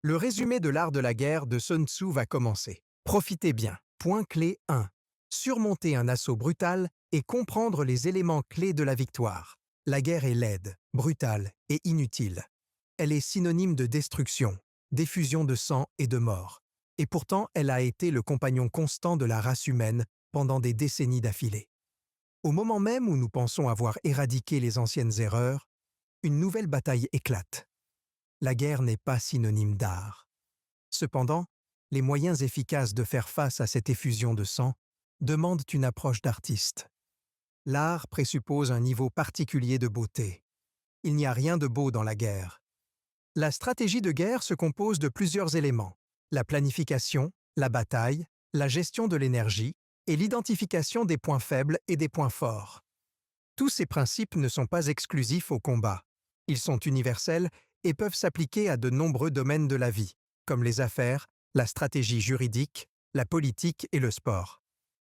Le résumé de l'art de la guerre de Sun Tzu va commencer. Profitez bien. Point clé 1. Surmonter un assaut brutal et comprendre les éléments clés de la victoire. La guerre est laide, brutale et inutile. Elle est synonyme de destruction, d'effusion de sang et de mort. Et pourtant, elle a été le compagnon constant de la race humaine pendant des décennies d'affilée. Au moment même où nous pensons avoir éradiqué les anciennes erreurs, une nouvelle bataille éclate. La guerre n'est pas synonyme d'art. Cependant, les moyens efficaces de faire face à cette effusion de sang demandent une approche d'artiste. L'art présuppose un niveau particulier de beauté. Il n'y a rien de beau dans la guerre. La stratégie de guerre se compose de plusieurs éléments: la planification, la bataille, la gestion de l'énergie et l'identification des points faibles et des points forts. Tous ces principes ne sont pas exclusifs au combat. Ils sont universels et peuvent s'appliquer à de nombreux domaines de la vie, comme les affaires, la stratégie juridique, la politique et le sport.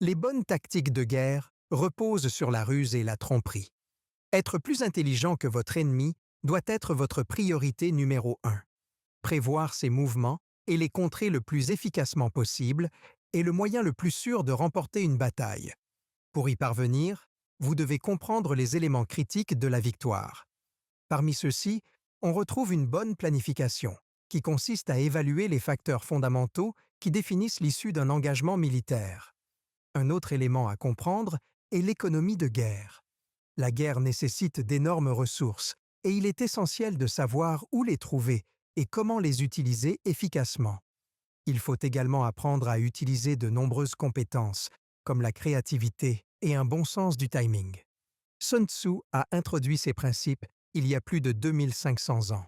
Les bonnes tactiques de guerre reposent sur la ruse et la tromperie. Être plus intelligent que votre ennemi doit être votre priorité numéro 1. Prévoir ses mouvements et les contrer le plus efficacement possible est le moyen le plus sûr de remporter une bataille. Pour y parvenir, vous devez comprendre les éléments critiques de la victoire. Parmi ceux-ci, on retrouve une bonne planification, qui consiste à évaluer les facteurs fondamentaux qui définissent l'issue d'un engagement militaire. Un autre élément à comprendre est l'économie de guerre. La guerre nécessite d'énormes ressources, et il est essentiel de savoir où les trouver et comment les utiliser efficacement. Il faut également apprendre à utiliser de nombreuses compétences, comme la créativité et un bon sens du timing. Sun Tzu a introduit ces principes il y a plus de 2500 ans.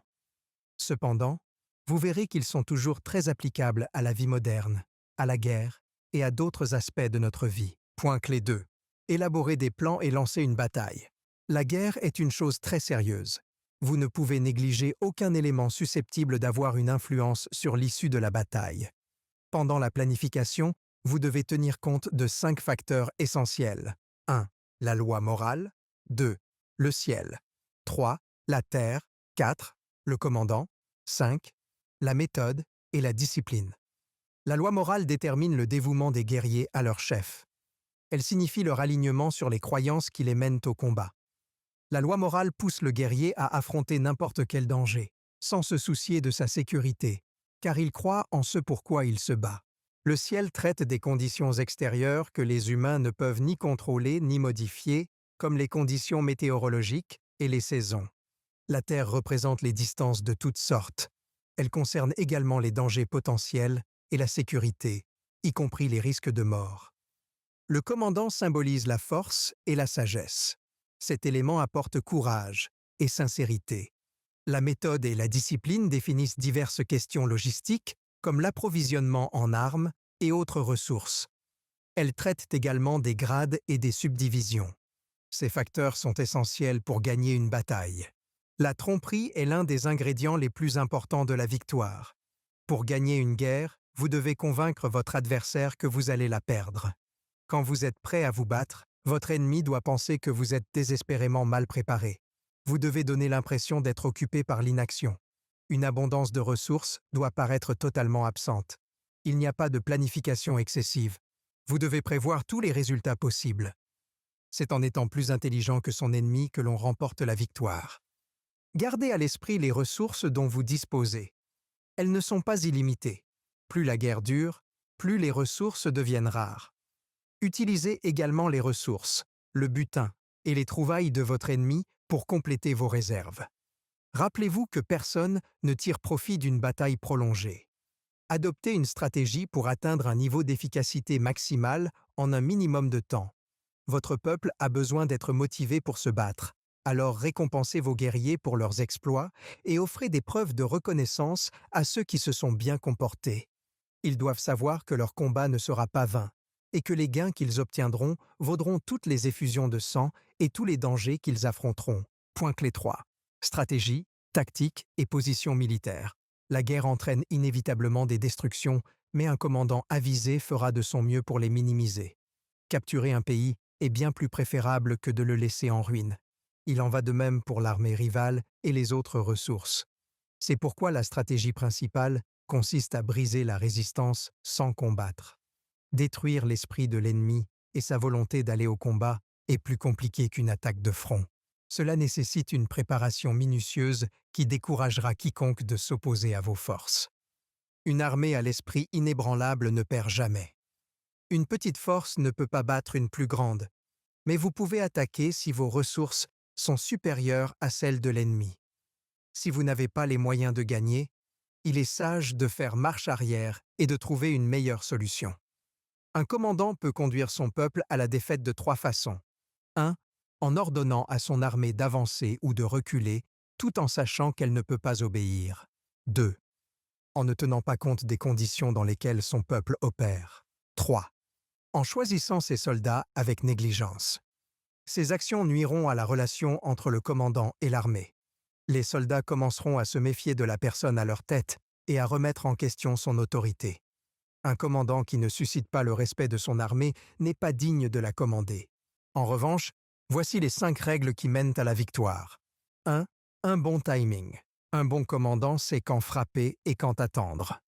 Cependant, vous verrez qu'ils sont toujours très applicables à la vie moderne, à la guerre et à d'autres aspects de notre vie. Point clé 2. Élaborer des plans et lancer une bataille. La guerre est une chose très sérieuse. Vous ne pouvez négliger aucun élément susceptible d'avoir une influence sur l'issue de la bataille. Pendant la planification, vous devez tenir compte de 5 facteurs essentiels. 1. La loi morale. 2. Le ciel. 3. La terre. 4. Le commandant. 5. La méthode et la discipline. La loi morale détermine le dévouement des guerriers à leur chef. Elle signifie leur alignement sur les croyances qui les mènent au combat. La loi morale pousse le guerrier à affronter n'importe quel danger, sans se soucier de sa sécurité, car il croit en ce pourquoi il se bat. Le ciel traite des conditions extérieures que les humains ne peuvent ni contrôler ni modifier, comme les conditions météorologiques et les saisons. La Terre représente les distances de toutes sortes. Elle concerne également les dangers potentiels et la sécurité, y compris les risques de mort. Le commandant symbolise la force et la sagesse. Cet élément apporte courage et sincérité. La méthode et la discipline définissent diverses questions logistiques, comme l'approvisionnement en armes et autres ressources. Elles traitent également des grades et des subdivisions. Ces facteurs sont essentiels pour gagner une bataille. La tromperie est l'un des ingrédients les plus importants de la victoire. Pour gagner une guerre, vous devez convaincre votre adversaire que vous allez la perdre. Quand vous êtes prêt à vous battre, votre ennemi doit penser que vous êtes désespérément mal préparé. Vous devez donner l'impression d'être occupé par l'inaction. Une abondance de ressources doit paraître totalement absente. Il n'y a pas de planification excessive. Vous devez prévoir tous les résultats possibles. C'est en étant plus intelligent que son ennemi que l'on remporte la victoire. Gardez à l'esprit les ressources dont vous disposez. Elles ne sont pas illimitées. Plus la guerre dure, plus les ressources deviennent rares. Utilisez également les ressources, le butin et les trouvailles de votre ennemi pour compléter vos réserves. Rappelez-vous que personne ne tire profit d'une bataille prolongée. Adoptez une stratégie pour atteindre un niveau d'efficacité maximale en un minimum de temps. Votre peuple a besoin d'être motivé pour se battre. Alors récompensez vos guerriers pour leurs exploits et offrez des preuves de reconnaissance à ceux qui se sont bien comportés. Ils doivent savoir que leur combat ne sera pas vain et que les gains qu'ils obtiendront vaudront toutes les effusions de sang et tous les dangers qu'ils affronteront. Point clé 3. Stratégie, tactique et position militaire. La guerre entraîne inévitablement des destructions, mais un commandant avisé fera de son mieux pour les minimiser. Capturer un pays est bien plus préférable que de le laisser en ruine. Il en va de même pour l'armée rivale et les autres ressources. C'est pourquoi la stratégie principale consiste à briser la résistance sans combattre. Détruire l'esprit de l'ennemi et sa volonté d'aller au combat est plus compliqué qu'une attaque de front. Cela nécessite une préparation minutieuse qui découragera quiconque de s'opposer à vos forces. Une armée à l'esprit inébranlable ne perd jamais. Une petite force ne peut pas battre une plus grande, mais vous pouvez attaquer si vos ressources sont supérieures à celles de l'ennemi. Si vous n'avez pas les moyens de gagner, il est sage de faire marche arrière et de trouver une meilleure solution. Un commandant peut conduire son peuple à la défaite de 3 façons. 1. En ordonnant à son armée d'avancer ou de reculer, tout en sachant qu'elle ne peut pas obéir. 2. En ne tenant pas compte des conditions dans lesquelles son peuple opère. 3. En choisissant ses soldats avec négligence. Ces actions nuiront à la relation entre le commandant et l'armée. Les soldats commenceront à se méfier de la personne à leur tête et à remettre en question son autorité. Un commandant qui ne suscite pas le respect de son armée n'est pas digne de la commander. En revanche, voici les 5 règles qui mènent à la victoire. 1. Un bon timing. Un bon commandant sait quand frapper et quand attendre.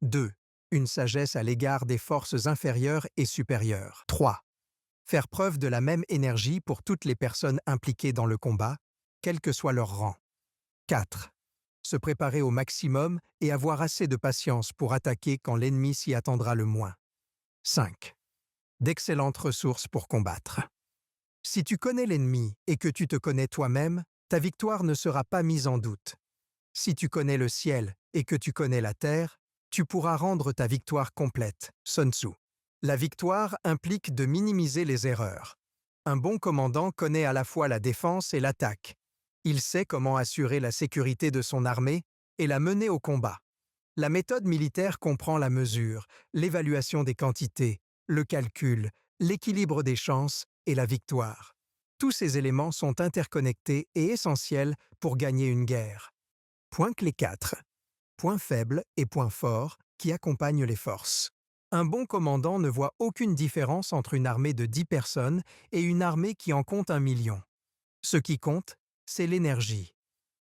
2. Une sagesse à l'égard des forces inférieures et supérieures. 3. Faire preuve de la même énergie pour toutes les personnes impliquées dans le combat, quel que soit leur rang. 4. Se préparer au maximum et avoir assez de patience pour attaquer quand l'ennemi s'y attendra le moins. 5. D'excellentes ressources pour combattre. Si tu connais l'ennemi et que tu te connais toi-même, ta victoire ne sera pas mise en doute. Si tu connais le ciel et que tu connais la terre, tu pourras rendre ta victoire complète. Sun Tzu. La victoire implique de minimiser les erreurs. Un bon commandant connaît à la fois la défense et l'attaque. Il sait comment assurer la sécurité de son armée et la mener au combat. La méthode militaire comprend la mesure, l'évaluation des quantités, le calcul, l'équilibre des chances et la victoire. Tous ces éléments sont interconnectés et essentiels pour gagner une guerre. Point clé 4. Points faibles et points forts qui accompagnent les forces. Un bon commandant ne voit aucune différence entre une armée de 10 personnes et une armée qui en compte 1 million. Ce qui compte, c'est l'énergie.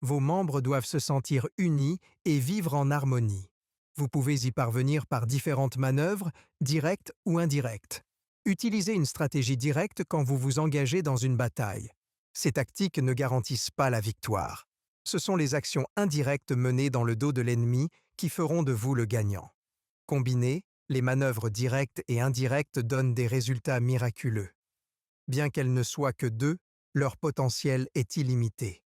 Vos membres doivent se sentir unis et vivre en harmonie. Vous pouvez y parvenir par différentes manœuvres, directes ou indirectes. Utilisez une stratégie directe quand vous vous engagez dans une bataille. Ces tactiques ne garantissent pas la victoire. Ce sont les actions indirectes menées dans le dos de l'ennemi qui feront de vous le gagnant. Combinées, les manœuvres directes et indirectes donnent des résultats miraculeux. Bien qu'elles ne soient que 2, leur potentiel est illimité.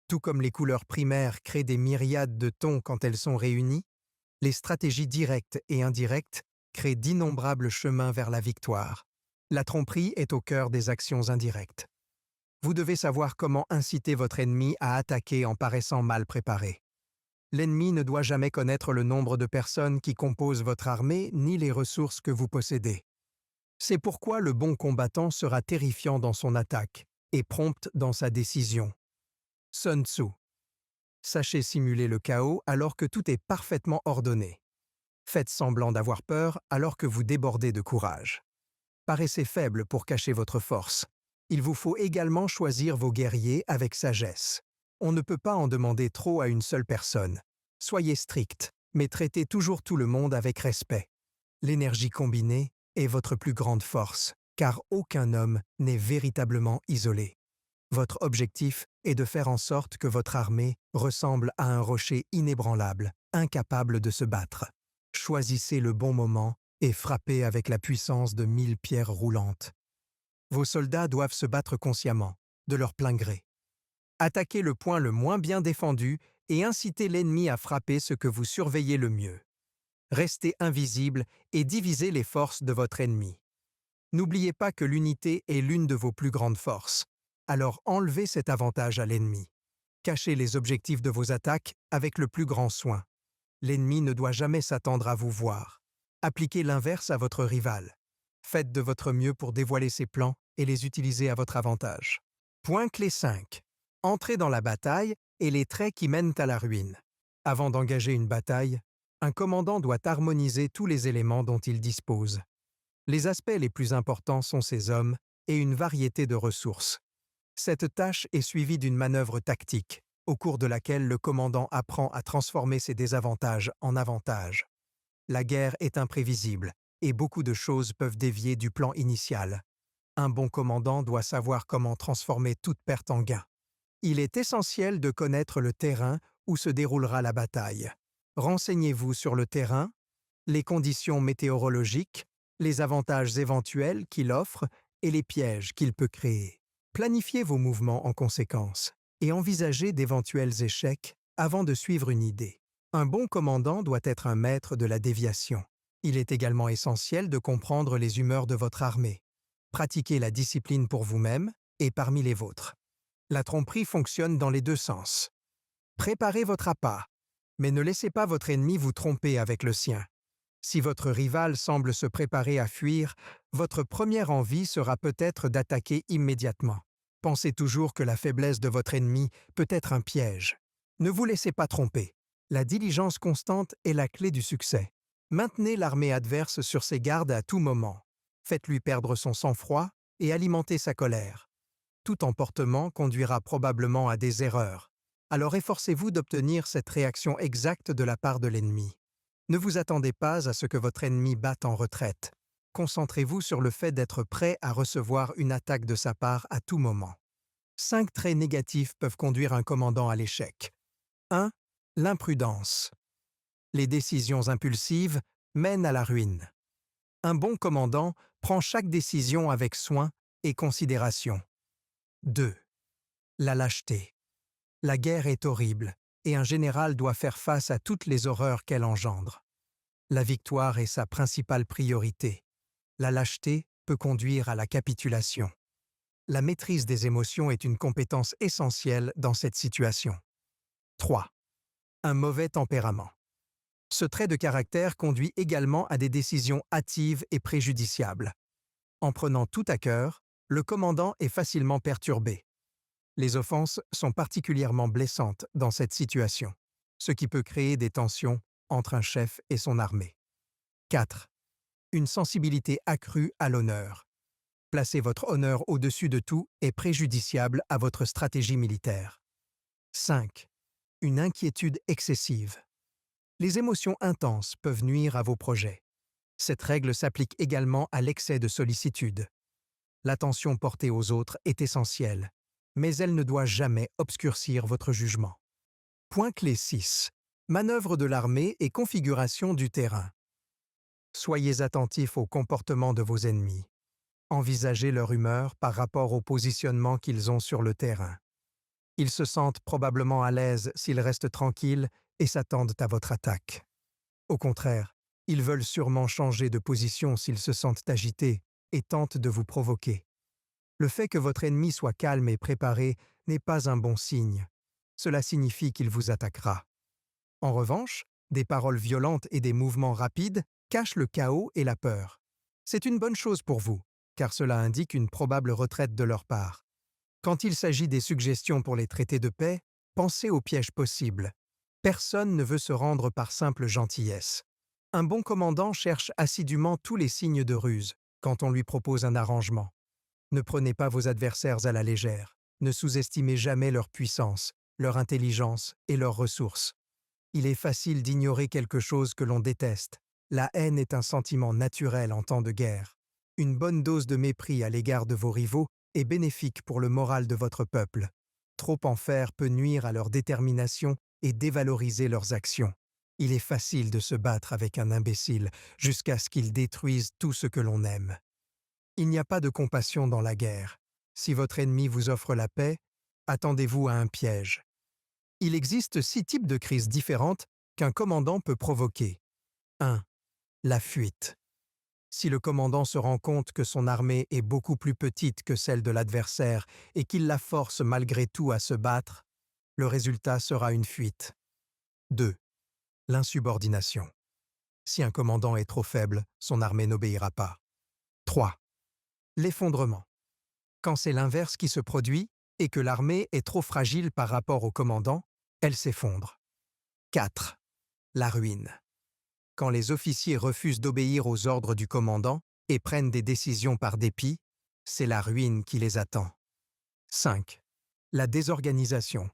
Tout comme les couleurs primaires créent des myriades de tons quand elles sont réunies, les stratégies directes et indirectes créent d'innombrables chemins vers la victoire. La tromperie est au cœur des actions indirectes. Vous devez savoir comment inciter votre ennemi à attaquer en paraissant mal préparé. L'ennemi ne doit jamais connaître le nombre de personnes qui composent votre armée ni les ressources que vous possédez. C'est pourquoi le bon combattant sera terrifiant dans son attaque et prompt dans sa décision. Sun Tzu. Sachez simuler le chaos alors que tout est parfaitement ordonné. Faites semblant d'avoir peur alors que vous débordez de courage. Paraissez faible pour cacher votre force. Il vous faut également choisir vos guerriers avec sagesse. On ne peut pas en demander trop à une seule personne. Soyez strict, mais traitez toujours tout le monde avec respect. L'énergie combinée est votre plus grande force, car aucun homme n'est véritablement isolé. Votre objectif est de faire en sorte que votre armée ressemble à un rocher inébranlable, incapable de se battre. Choisissez le bon moment et frappez avec la puissance de 1000 pierres roulantes. Vos soldats doivent se battre consciemment, de leur plein gré. Attaquez le point le moins bien défendu et incitez l'ennemi à frapper ce que vous surveillez le mieux. Restez invisible et divisez les forces de votre ennemi. N'oubliez pas que l'unité est l'une de vos plus grandes forces. Alors enlevez cet avantage à l'ennemi. Cachez les objectifs de vos attaques avec le plus grand soin. L'ennemi ne doit jamais s'attendre à vous voir. Appliquez l'inverse à votre rival. Faites de votre mieux pour dévoiler ses plans et les utiliser à votre avantage. Point clé 5. Entrez dans la bataille et les traits qui mènent à la ruine. Avant d'engager une bataille, un commandant doit harmoniser tous les éléments dont il dispose. Les aspects les plus importants sont ses hommes et une variété de ressources. Cette tâche est suivie d'une manœuvre tactique, au cours de laquelle le commandant apprend à transformer ses désavantages en avantages. La guerre est imprévisible, et beaucoup de choses peuvent dévier du plan initial. Un bon commandant doit savoir comment transformer toute perte en gain. Il est essentiel de connaître le terrain où se déroulera la bataille. Renseignez-vous sur le terrain, les conditions météorologiques, les avantages éventuels qu'il offre et les pièges qu'il peut créer. Planifiez vos mouvements en conséquence et envisagez d'éventuels échecs avant de suivre une idée. Un bon commandant doit être un maître de la déviation. Il est également essentiel de comprendre les humeurs de votre armée. Pratiquez la discipline pour vous-même et parmi les vôtres. La tromperie fonctionne dans les deux sens. Préparez votre appât, mais ne laissez pas votre ennemi vous tromper avec le sien. Si votre rival semble se préparer à fuir, votre première envie sera peut-être d'attaquer immédiatement. Pensez toujours que la faiblesse de votre ennemi peut être un piège. Ne vous laissez pas tromper. La diligence constante est la clé du succès. Maintenez l'armée adverse sur ses gardes à tout moment. Faites-lui perdre son sang-froid et alimentez sa colère. Tout emportement conduira probablement à des erreurs. Alors efforcez-vous d'obtenir cette réaction exacte de la part de l'ennemi. Ne vous attendez pas à ce que votre ennemi batte en retraite. Concentrez-vous sur le fait d'être prêt à recevoir une attaque de sa part à tout moment. 5 traits négatifs peuvent conduire un commandant à l'échec. 1. L'imprudence. Les décisions impulsives mènent à la ruine. Un bon commandant prend chaque décision avec soin et considération. 2. La lâcheté. La guerre est horrible et un général doit faire face à toutes les horreurs qu'elle engendre. La victoire est sa principale priorité. La lâcheté peut conduire à la capitulation. La maîtrise des émotions est une compétence essentielle dans cette situation. 3. Un mauvais tempérament. Ce trait de caractère conduit également à des décisions hâtives et préjudiciables. En prenant tout à cœur, le commandant est facilement perturbé. Les offenses sont particulièrement blessantes dans cette situation, ce qui peut créer des tensions entre un chef et son armée. 4. Une sensibilité accrue à l'honneur. Placer votre honneur au-dessus de tout est préjudiciable à votre stratégie militaire. 5. Une inquiétude excessive. Les émotions intenses peuvent nuire à vos projets. Cette règle s'applique également à l'excès de sollicitude. L'attention portée aux autres est essentielle, mais elle ne doit jamais obscurcir votre jugement. Point clé 6. Manœuvre de l'armée et configuration du terrain. Soyez attentifs au comportement de vos ennemis. Envisagez leur humeur par rapport au positionnement qu'ils ont sur le terrain. Ils se sentent probablement à l'aise s'ils restent tranquilles et s'attendent à votre attaque. Au contraire, ils veulent sûrement changer de position s'ils se sentent agités et tentent de vous provoquer. Le fait que votre ennemi soit calme et préparé n'est pas un bon signe. Cela signifie qu'il vous attaquera. En revanche, des paroles violentes et des mouvements rapides cachent le chaos et la peur. C'est une bonne chose pour vous, car cela indique une probable retraite de leur part. Quand il s'agit des suggestions pour les traités de paix, pensez aux pièges possibles. Personne ne veut se rendre par simple gentillesse. Un bon commandant cherche assidûment tous les signes de ruse quand on lui propose un arrangement. Ne prenez pas vos adversaires à la légère. Ne sous-estimez jamais leur puissance, leur intelligence et leurs ressources. Il est facile d'ignorer quelque chose que l'on déteste. La haine est un sentiment naturel en temps de guerre. Une bonne dose de mépris à l'égard de vos rivaux est bénéfique pour le moral de votre peuple. Trop en faire peut nuire à leur détermination et dévaloriser leurs actions. Il est facile de se battre avec un imbécile jusqu'à ce qu'il détruise tout ce que l'on aime. Il n'y a pas de compassion dans la guerre. Si votre ennemi vous offre la paix, attendez-vous à un piège. Il existe 6 types de crises différentes qu'un commandant peut provoquer. 1. La fuite. Si le commandant se rend compte que son armée est beaucoup plus petite que celle de l'adversaire et qu'il la force malgré tout à se battre, le résultat sera une fuite. 2. L'insubordination. Si un commandant est trop faible, son armée n'obéira pas. 3. L'effondrement. Quand c'est l'inverse qui se produit et que l'armée est trop fragile par rapport au commandant, elle s'effondre. 4. La ruine. Quand les officiers refusent d'obéir aux ordres du commandant et prennent des décisions par dépit, c'est la ruine qui les attend. 5. La désorganisation.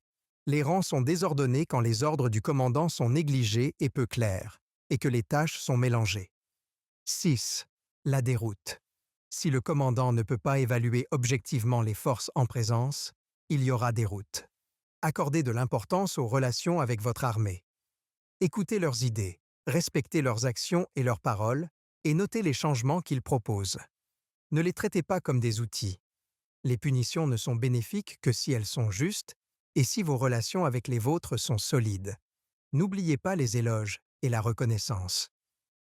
Les rangs sont désordonnés quand les ordres du commandant sont négligés et peu clairs, et que les tâches sont mélangées. 6. La déroute. Si le commandant ne peut pas évaluer objectivement les forces en présence, il y aura déroute. Accordez de l'importance aux relations avec votre armée. Écoutez leurs idées, respectez leurs actions et leurs paroles, et notez les changements qu'ils proposent. Ne les traitez pas comme des outils. Les punitions ne sont bénéfiques que si elles sont justes et si vos relations avec les vôtres sont solides. N'oubliez pas les éloges et la reconnaissance.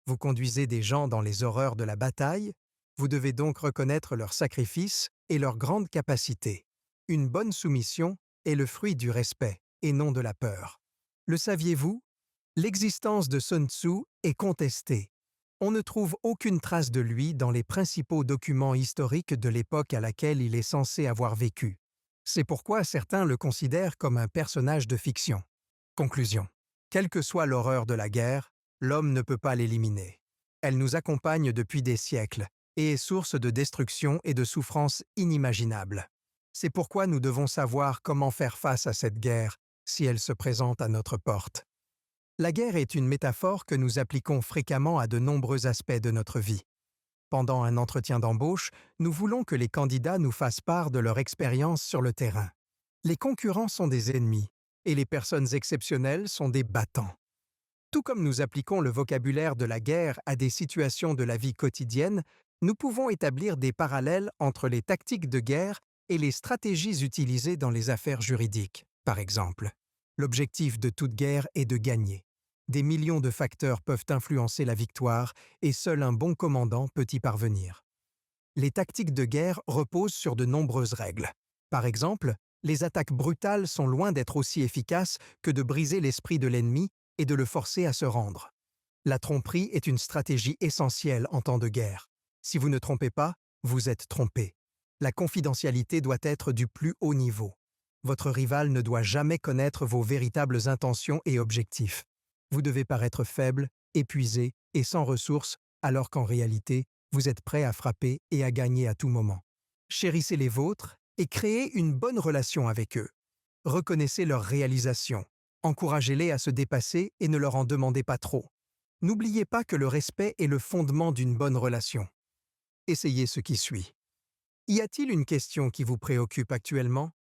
Vous conduisez des gens dans les horreurs de la bataille, vous devez donc reconnaître leurs sacrifices et leurs grandes capacités. Une bonne soumission est le fruit du respect et non de la peur. Le saviez-vous? L'existence de Sun Tzu est contestée. On ne trouve aucune trace de lui dans les principaux documents historiques de l'époque à laquelle il est censé avoir vécu. C'est pourquoi certains le considèrent comme un personnage de fiction. Conclusion. Quelle que soit l'horreur de la guerre, l'homme ne peut pas l'éliminer. Elle nous accompagne depuis des siècles et est source de destruction et de souffrances inimaginables. C'est pourquoi nous devons savoir comment faire face à cette guerre si elle se présente à notre porte. La guerre est une métaphore que nous appliquons fréquemment à de nombreux aspects de notre vie. Pendant un entretien d'embauche, nous voulons que les candidats nous fassent part de leur expérience sur le terrain. Les concurrents sont des ennemis et les personnes exceptionnelles sont des battants. Tout comme nous appliquons le vocabulaire de la guerre à des situations de la vie quotidienne, nous pouvons établir des parallèles entre les tactiques de guerre et les stratégies utilisées dans les affaires juridiques, par exemple. L'objectif de toute guerre est de gagner. Des millions de facteurs peuvent influencer la victoire et seul un bon commandant peut y parvenir. Les tactiques de guerre reposent sur de nombreuses règles. Par exemple, les attaques brutales sont loin d'être aussi efficaces que de briser l'esprit de l'ennemi et de le forcer à se rendre. La tromperie est une stratégie essentielle en temps de guerre. Si vous ne trompez pas, vous êtes trompé. La confidentialité doit être du plus haut niveau. Votre rival ne doit jamais connaître vos véritables intentions et objectifs. Vous devez paraître faible, épuisé et sans ressources, alors qu'en réalité, vous êtes prêt à frapper et à gagner à tout moment. Chérissez les vôtres et créez une bonne relation avec eux. Reconnaissez leurs réalisations. Encouragez-les à se dépasser et ne leur en demandez pas trop. N'oubliez pas que le respect est le fondement d'une bonne relation. Essayez ce qui suit. Y a-t-il une question qui vous préoccupe actuellement?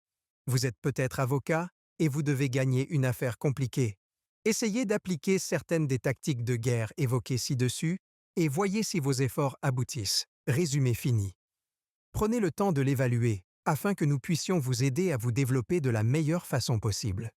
Vous êtes peut-être avocat et vous devez gagner une affaire compliquée. Essayez d'appliquer certaines des tactiques de guerre évoquées ci-dessus et voyez si vos efforts aboutissent. Résumé fini. Prenez le temps de l'évaluer afin que nous puissions vous aider à vous développer de la meilleure façon possible.